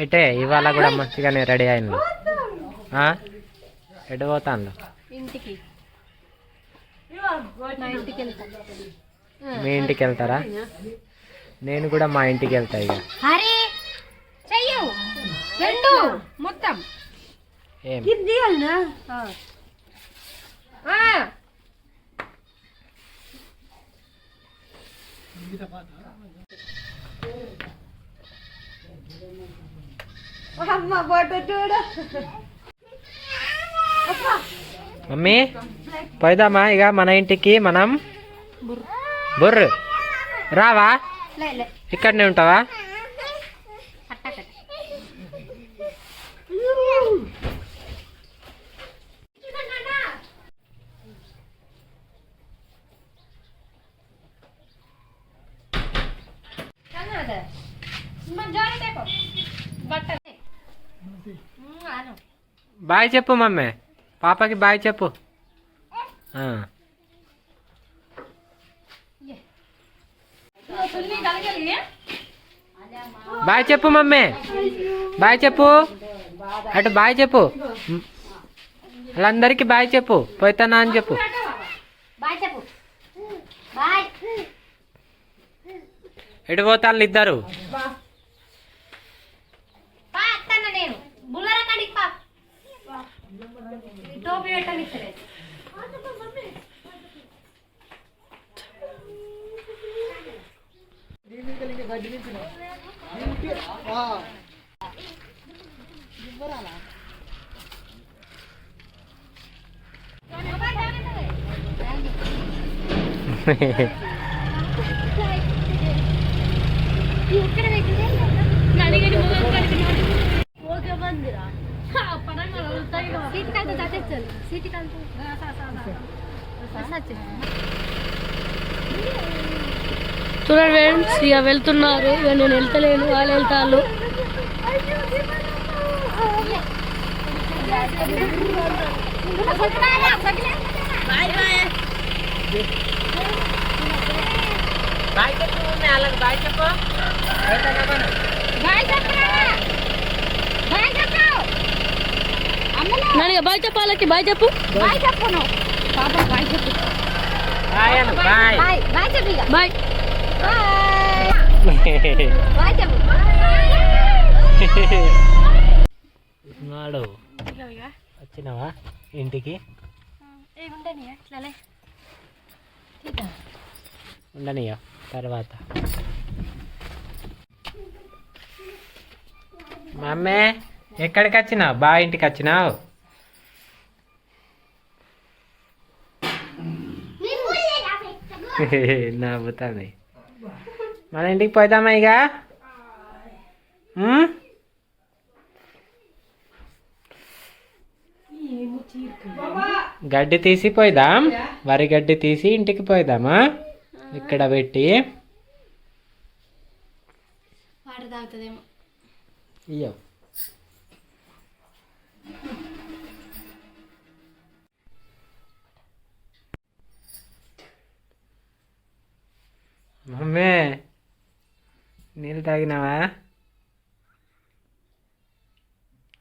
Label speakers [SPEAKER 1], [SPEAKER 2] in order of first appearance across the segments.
[SPEAKER 1] ఎటే ఇవాళ కూడా మంచిగానే రెడీ అయింది. ఎటు పోతాను?
[SPEAKER 2] ఇంటికి.
[SPEAKER 1] మీ ఇంటికి వెళ్తారా? నేను కూడా మా ఇంటికి వెళ్తా. ఇక
[SPEAKER 2] మొత్తం
[SPEAKER 1] ఏం మమ్మీ పోయిదామా ఇక మన ఇంటికి? మనం బుర్రు రావా? ఇక్కడనే ఉంటావా? బాయ్ చెప్పు మమ్మీ, పాపకి బాయ్ చెప్పు. బాయ్ చెప్పు మమ్మీ, బాయ్ చెప్పు. అటు బాయ్ చెప్పు, వాళ్ళందరికీ బాయ్ చెప్పు. పోతానా అని చెప్పు. ఎటు పోతాను ఇద్దరు?
[SPEAKER 2] చూడండి ఫ్రెండ్స్, ఇక వెళ్తున్నారు. ఇక నేను వెళ్తలేను, వాళ్ళు వెళ్తారు. నాన్నగా బాయ్ చెప్పు, వాళ్ళకి బాయ్ చెప్పు. బాయ్ చెప్పు, బాయ్ చెప్పు. బాయ్
[SPEAKER 1] నాడు వచ్చినావా ఇంటికి? ఉండనియా తర్వాత. మమ్మీ ఎక్కడికి వచ్చినావు? బా ఇంటికి వచ్చినావు? నవ్వుతుంది. మన ఇంటికి పోదామా ఇక? గడ్డి తీసి పోయిదాం, వరి గడ్డి తీసి ఇంటికి పోయిదామా? ఇక్కడ పెట్టి ఇయ్యో. మమ్మీ నీళ్ళు తాగినావా?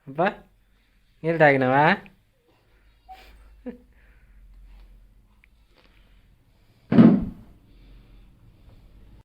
[SPEAKER 1] అబ్బా నీళ్ళు తాగినావా?